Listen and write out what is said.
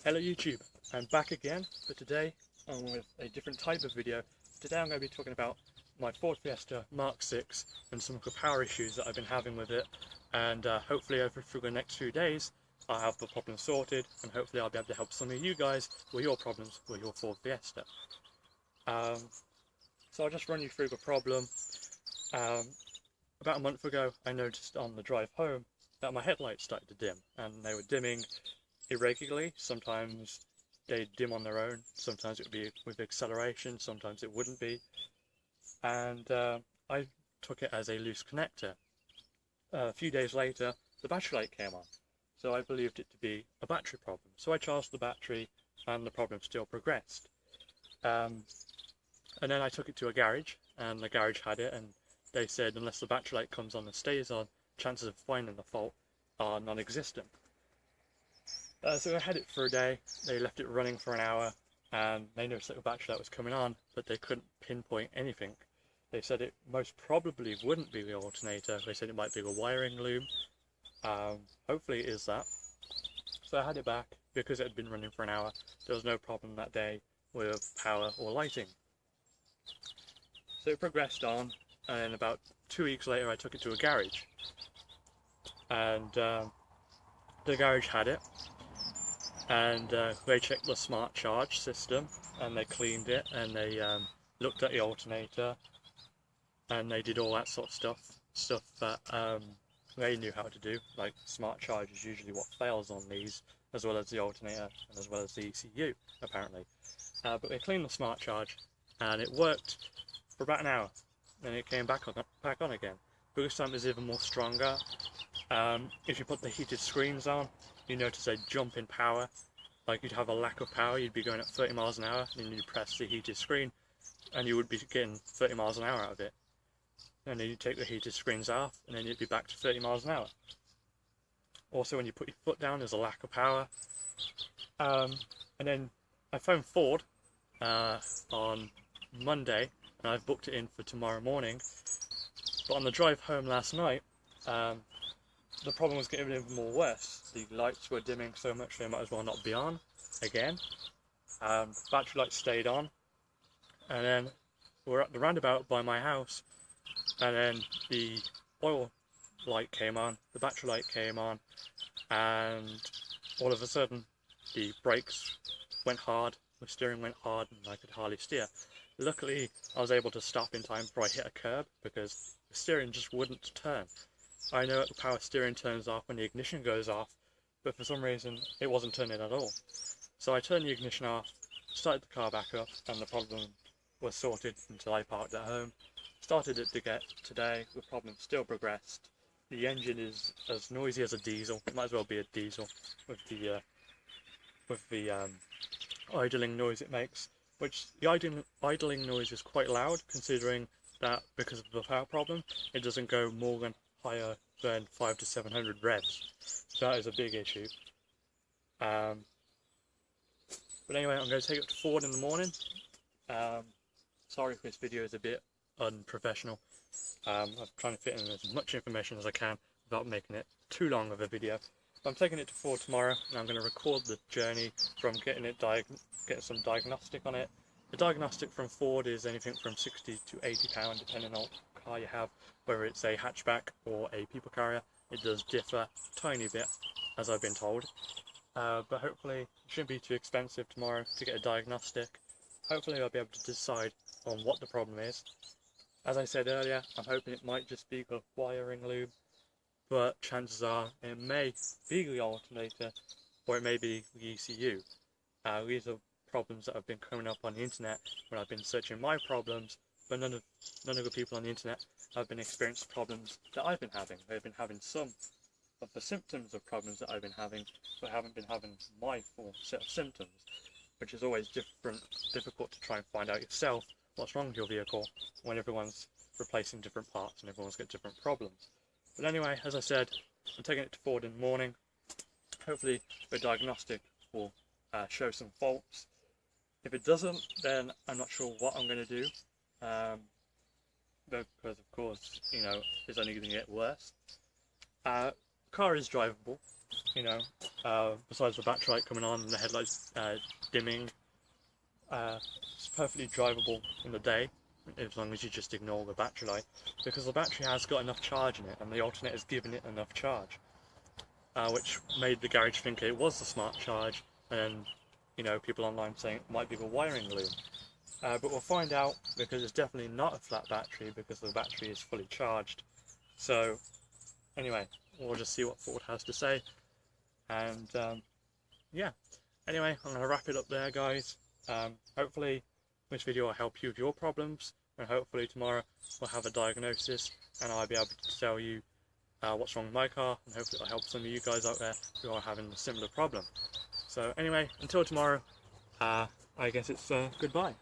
Hello YouTube, I'm back again, but today I'm with a different type of video. Today I'm going to be talking about my Ford Fiesta Mark 6 and some of the power issues that I've been having with it, and hopefully over through the next few days I'll have the problem sorted, and hopefully I'll be able to help some of you guys with your problems with your Ford Fiesta. So I'll just run you through the problem. About a month ago I noticed on the drive home that my headlights started to dim, and they were dimming irregularly. Sometimes they'd dim on their own, sometimes it would be with acceleration, sometimes it wouldn't be, and I took it as a loose connector. A few days later the battery light came on, so I believed it to be a battery problem, so I charged the battery and the problem still progressed. And then I took it to a garage, and the garage had it, and they said unless the battery light comes on and stays on, chances of finding the fault are non-existent. So I had it for a day. They left it running for an hour, and they noticed that the battery light was coming on, but they couldn't pinpoint anything. They said it most probably wouldn't be the alternator. They said it might be the wiring loom. Hopefully it is that. So I had it back. Because it had been running for an hour, there was no problem that day with power or lighting. So it progressed on, and about 2 weeks later I took it to a garage, and the garage had it, and they checked the smart charge system, and they cleaned it, and they looked at the alternator, and they did all that sort of stuff that they knew how to do. Like, smart charge is usually what fails on these, as well as the alternator and as well as the ECU apparently. But they cleaned the smart charge and it worked for about an hour, and it came back on again. But this time is even more stronger. If you put the heated screens on, you notice a jump in power. Like, you'd have a lack of power, you'd be going at 30 miles an hour, and then you press the heated screen and you would be getting 30 miles an hour out of it. And then you take the heated screens off, and then you'd be back to 30 miles an hour. Also, when you put your foot down, there's a lack of power. And then I phoned Ford on Monday, and I've booked it in for tomorrow morning. But on the drive home last night, the problem was getting even more worse. The lights were dimming so much they might as well not be on again. Battery light stayed on, and then we're at the roundabout by my house, and then the oil light came on, the battery light came on, and all of a sudden the brakes went hard, the steering went hard, and I could hardly steer. Luckily I was able to stop in time before I hit a curb, because the steering just wouldn't turn. I know that the power steering turns off when the ignition goes off, but for some reason it wasn't turning at all. So I turned the ignition off, started the car back up, and the problem was sorted until I parked at home. Started it again today, the problem still progressed. The engine is as noisy as a diesel. It might as well be a diesel with the idling noise it makes, which the idling noise is quite loud, considering that because of the power problem it doesn't go more than higher than 500 to 700 revs. So that is a big issue. But anyway, I'm going to take it to Ford in the morning. Sorry if this video is a bit unprofessional. I'm trying to fit in as much information as I can without making it too long of a video. But I'm taking it to Ford tomorrow, and I'm going to record the journey from getting some diagnostic on it. The diagnostic from Ford is anything from £60 to £80 depending on what car you have, whether it's a hatchback or a people carrier. It does differ a tiny bit, as I've been told. But hopefully it shouldn't be too expensive tomorrow to get a diagnostic. Hopefully I'll be able to decide on what the problem is. As I said earlier, I'm hoping it might just be the wiring loop, but chances are it may be the alternator, or it may be the ECU. These are problems that have been coming up on the internet when I've been searching my problems, but none of the people on the internet have been experiencing problems that I've been having. They've been having some of the symptoms of problems that I've been having, but haven't been having my full set of symptoms, which is always difficult to try and find out yourself what's wrong with your vehicle when everyone's replacing different parts and everyone's got different problems. But anyway, as I said, I'm taking it to Ford in the morning. Hopefully the diagnostic will show some faults. If it doesn't, then I'm not sure what I'm going to do, because of course, you know, it's only going to get worse. Car is drivable. you know, besides the battery light coming on and the headlights dimming, it's perfectly drivable in the day, as long as you just ignore the battery light, because the battery has got enough charge in it and the alternator's given it enough charge, which made the garage think it was the smart charge, and you know, people online saying it might be the wiring loom. But we'll find out, because it's definitely not a flat battery, because the battery is fully charged. So anyway, we'll just see what Ford has to say, and yeah. Anyway, I'm going to wrap it up there, guys. Hopefully this video will help you with your problems, and hopefully tomorrow we'll have a diagnosis and I'll be able to tell you what's wrong with my car, and hopefully it'll help some of you guys out there who are having a similar problem. So anyway, until tomorrow, I guess it's goodbye.